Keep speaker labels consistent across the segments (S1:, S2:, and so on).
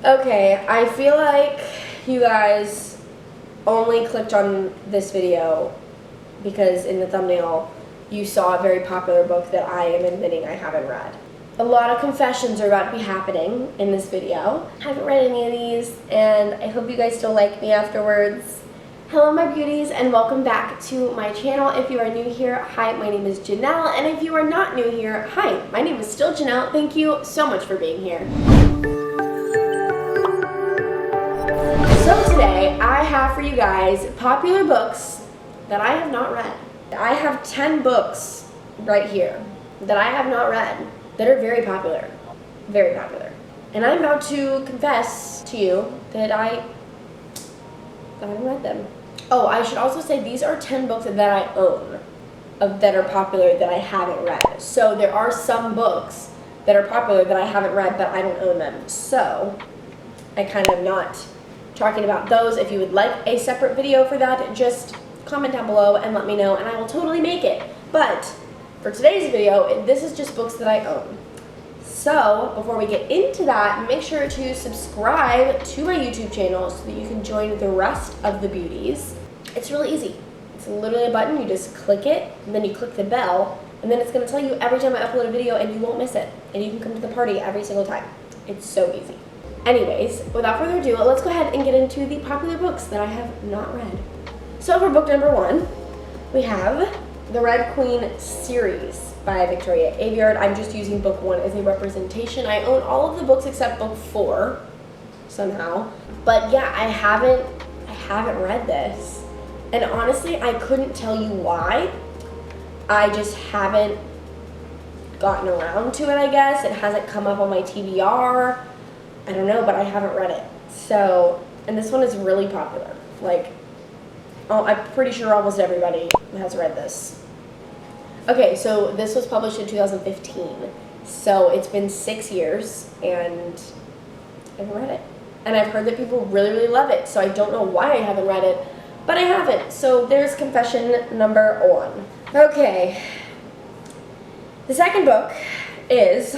S1: Okay, I feel like you guys only clicked on this video because in the thumbnail you saw a very popular book that I am admitting I haven't read. A lot of confessions are about to be happening in this video. I haven't read any of these, and I hope you guys still like me afterwards. Hello my beauties, and welcome back to my channel. If you are new here, hi, my name is Janelle, and if you are not new here, hi, my name is still Janelle. Thank you so much for being here. So today, I have for you guys popular books that I have not read. I have 10 books right here that I have not read that are very popular. Very popular. And I'm about to confess to you that I haven't read them. Oh, I should also say these are 10 books that I own that are popular that I haven't read. So there are some books that are popular that I haven't read, but I don't own them. So I kind of not talking about those. If you would like a separate video for that, just comment down below and let me know, and I will totally make it. But for today's video, this is just books that I own. So before we get into that, make sure to subscribe to my YouTube channel so that you can join the rest of the beauties. It's really easy. It's literally a button. You just click it, and then you click the bell, and then it's going to tell you every time I upload a video, and you won't miss it. And you can come to the party every single time. It's so easy. Anyways, without further ado, let's go ahead and get into the popular books that I have not read. So for book number 1, we have the Red Queen series by Victoria Aveyard. I'm just using book 1 as a representation. I own all of the books except book 4 somehow. But yeah, I haven't read this. And honestly, I couldn't tell you why. I just haven't gotten around to it, I guess. It hasn't come up on my TBR. I don't know, but I haven't read it. So, and this one is really popular. Like, oh, I'm pretty sure almost everybody has read this. Okay, so this was published in 2015. So it's been 6 years, and I haven't read it. And I've heard that people really, really love it. So I don't know why I haven't read it, but I haven't. So there's confession number 1. Okay. The second book is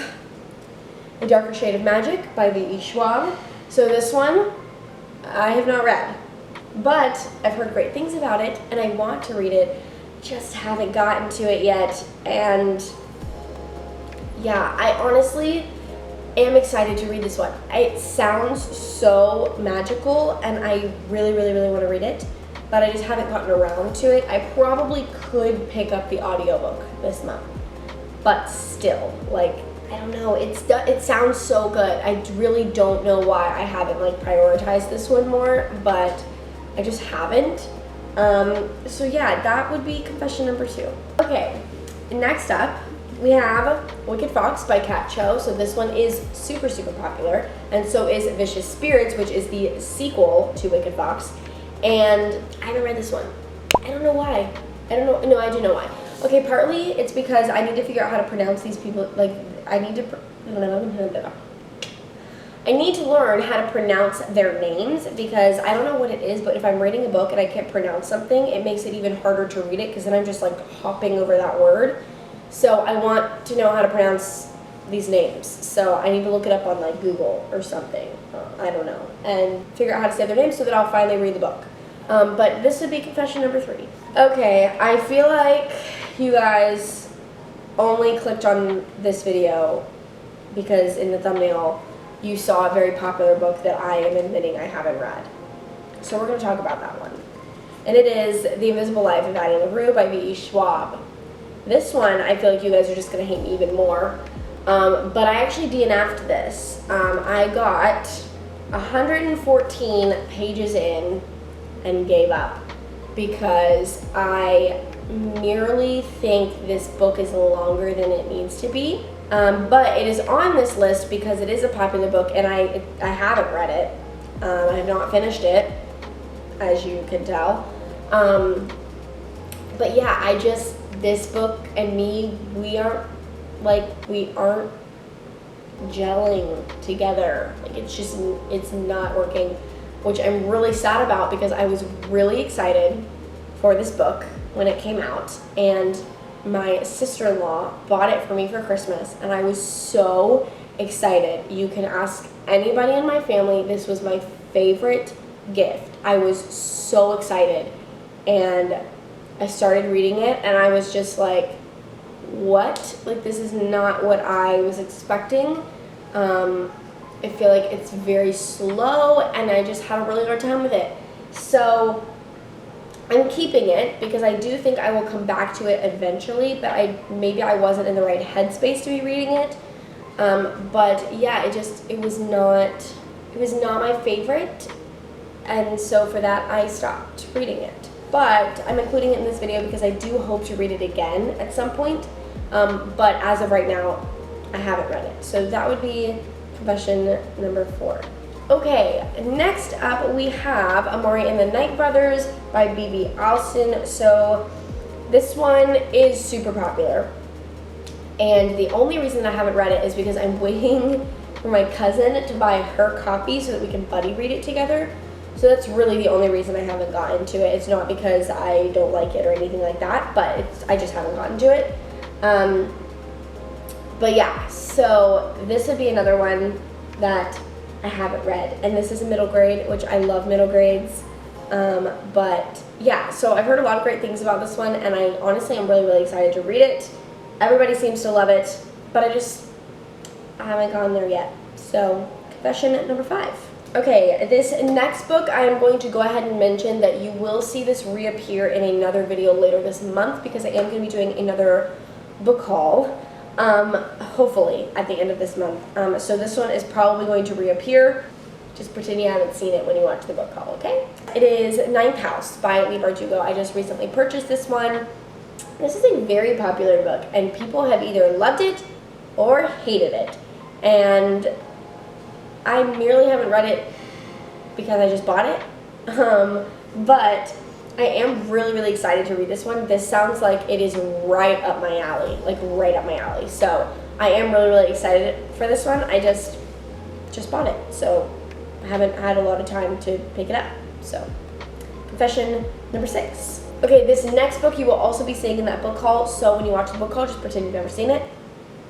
S1: A Darker Shade of Magic by Leigh Schwab. So this one I have not read, but I've heard great things about it, and I want to read it. Just haven't gotten to it yet. And yeah, I honestly am excited to read this one. It sounds so magical, and I really, really, really want to read it, but I just haven't gotten around to it. I probably could pick up the audiobook this month, but still, like, I don't know, it sounds so good. I really don't know why I haven't like prioritized this one more, but I just haven't. So yeah, that would be confession number 2. Okay, next up we have Wicked Fox by Cat Cho. So this one is super, super popular, and so is Vicious Spirits, which is the sequel to Wicked Fox. And I haven't read this one. I don't know why. I don't know. No, I do know why. Okay, partly it's because I need to figure out how to pronounce these people. Like, I need to learn how to pronounce their names, because I don't know what it is, but if I'm reading a book and I can't pronounce something, it makes it even harder to read it, because then I'm just like hopping over that word. So I want to know how to pronounce these names. So I need to look it up on like Google or something. I don't know. And figure out how to say their names so that I'll finally read the book. But this would be confession number 3. Okay, I feel like you guys only clicked on this video because in the thumbnail you saw a very popular book that I am admitting I haven't read. So we're going to talk about that one. And it is The Invisible Life of Addie and Larue by Schwab. This one, I feel like you guys are just going to hate me even more. But I actually DNF'd this. I got 114 pages in and gave up because I merely think this book is longer than it needs to be. But it is on this list because it is a popular book, and I haven't read it. I have not finished it, as you can tell. But yeah, this book and me, we aren't gelling together. Like, it's not working, which I'm really sad about, because I was really excited for this book when it came out, and my sister-in-law bought it for me for Christmas, and I was so excited. You can ask anybody in my family. This was my favorite gift. I was so excited, and I started reading it, and I was just like, what? Like, this is not what I was expecting. I feel like it's very slow, and I just had a really hard time with it. So I'm keeping it because I do think I will come back to it eventually, but maybe I wasn't in the right headspace to be reading it. But yeah, it was not my favorite, and so for that I stopped reading it. But I'm including it in this video because I do hope to read it again at some point. But as of right now, I haven't read it. So that would be confession number 4. Okay, next up we have Amore and the Night Brothers by B.B. Allison. So this one is super popular, and the only reason I haven't read it is because I'm waiting for my cousin to buy her copy so that we can buddy read it together. So that's really the only reason I haven't gotten to it. It's not because I don't like it or anything like that, but I just haven't gotten to it. But yeah, so this would be another one that I haven't read, and this is a middle grade, which I love middle grades. But yeah, so I've heard a lot of great things about this one, and I honestly am really, really excited to read it. Everybody seems to love it, but I haven't gone there yet. So confession number 5. Okay, this next book, I am going to go ahead and mention that you will see this reappear in another video later this month, because I am going to be doing another book haul, hopefully at the end of this month. So this one is probably going to reappear. Just pretend you haven't seen it when you watch the book haul, okay? It is Ninth House by Leigh Bardugo. I just recently purchased this one. This is a very popular book, and people have either loved it or hated it. And I merely haven't read it because I just bought it. But I am really, really excited to read this one. This sounds like it is right up my alley, like right up my alley. So I am really, really excited for this one. I just bought it, so I haven't had a lot of time to pick it up. So confession number 6. Okay, this next book you will also be seeing in that book haul, so when you watch the book haul, just pretend you've never seen it.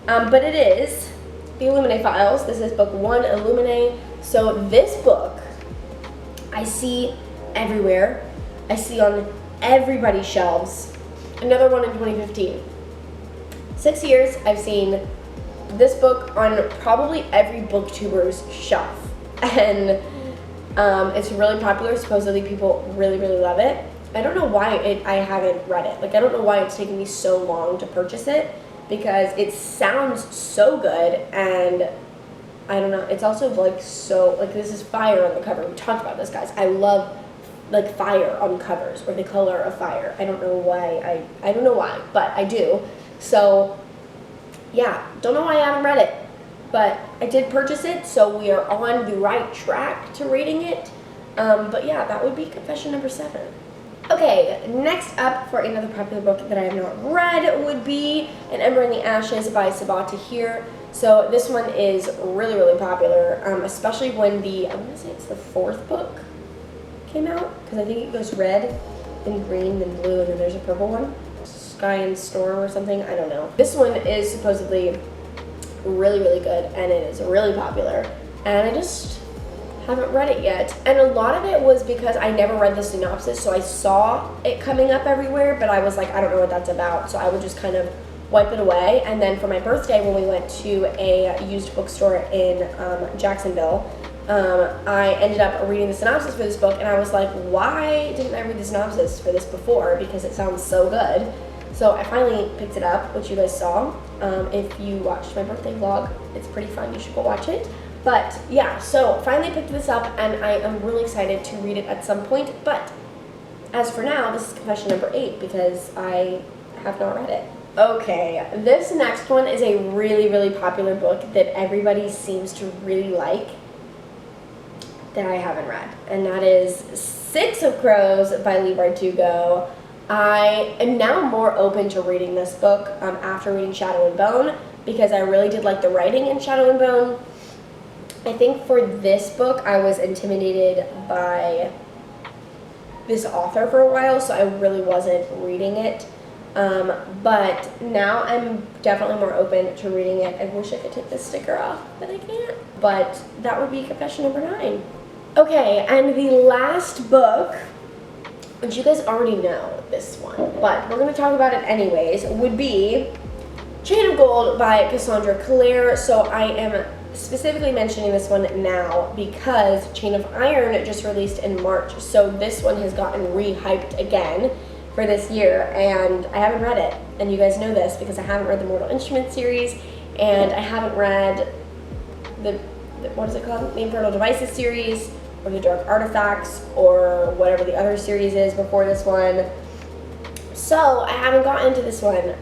S1: But it is the Illuminae Files. This is book 1, Illuminae. So this book I see everywhere. I see on everybody's shelves. Another one in 2015. 6 years I've seen this book on probably every booktuber's shelf. And it's really popular. Supposedly people really, really love it. I don't know why I haven't read it. Like, I don't know why it's taken me so long to purchase it, because it sounds so good, and I don't know, it's also like so, like, this is fire on the cover. We talked about this, guys. I love like fire on covers, or the color of fire. I don't know why, I don't know why, but I do. So yeah, don't know why I haven't read it, but I did purchase it, so we are on the right track to reading it. But yeah, that would be confession number 7. Okay, next up for another popular book that I have not read would be An Ember in the Ashes by Sabaa Tahir. So this one is really, really popular, especially when I'm going to say it's the 4th book came out, because I think it goes red, then green, then blue, and then there's a purple one. Sky and Storm or something, I don't know. This one is supposedly really, really good, and it is really popular, and I just haven't read it yet. And a lot of it was because I never read the synopsis, so I saw it coming up everywhere, but I was like, I don't know what that's about, so I would just kind of wipe it away. And then for my birthday, when we went to a used bookstore in Jacksonville, I ended up reading the synopsis for this book, and I was like, why didn't I read the synopsis for this before, because it sounds so good. So I finally picked it up, which you guys saw. If you watched my birthday vlog, it's pretty fun, you should go watch it. But yeah, so finally picked this up, and I am really excited to read it at some point. But as for now, this is confession number 8, because I have not read it. Okay, this next one is a really, really popular book that everybody seems to really like, that I haven't read, and that is 6 of Crows by Leigh Bardugo. I am now more open to reading this book after reading Shadow and Bone, because I really did like the writing in Shadow and Bone. I think for this book, I was intimidated by this author for a while, so I really wasn't reading it. But now I'm definitely more open to reading it. I wish I could take this sticker off, but I can't. But that would be confession number 9. Okay, and the last book, which you guys already know this one, but we're going to talk about it anyways, would be Chain of Gold by Cassandra Clare. So I am specifically mentioning this one now because Chain of Iron just released in March. So this one has gotten re-hyped again for this year, and I haven't read it. And you guys know this because I haven't read the Mortal Instruments series, and I haven't read the what is it called? The Infernal Devices series, or the Dark Artifacts, or whatever the other series is before this one. So I haven't gotten into this one,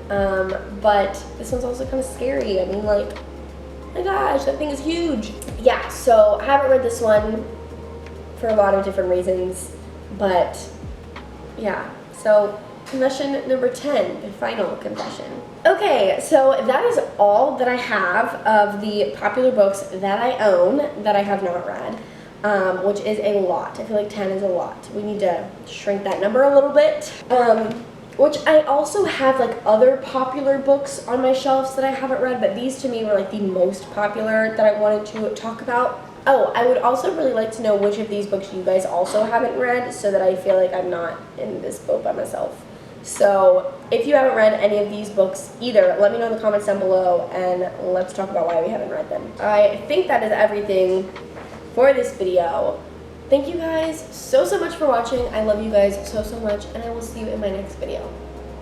S1: but this one's also kind of scary. I mean, like, oh my gosh, that thing is huge. Yeah, so I haven't read this one for a lot of different reasons, but yeah. So confession number 10, the final confession. Okay, so that is all that I have of the popular books that I own that I have not read, which is a lot. I feel like 10 is a lot. We need to shrink that number a little bit. Which I also have like other popular books on my shelves that I haven't read, but these to me were like the most popular that I wanted to talk about. Oh, I would also really like to know which of these books you guys also haven't read, so that I feel like I'm not in this boat by myself. So if you haven't read any of these books either, let me know in the comments down below, and let's talk about why we haven't read them. I think that is everything for this video. Thank you guys so much for watching. I love you guys so much, and I will see you in my next video.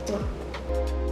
S1: Mwah.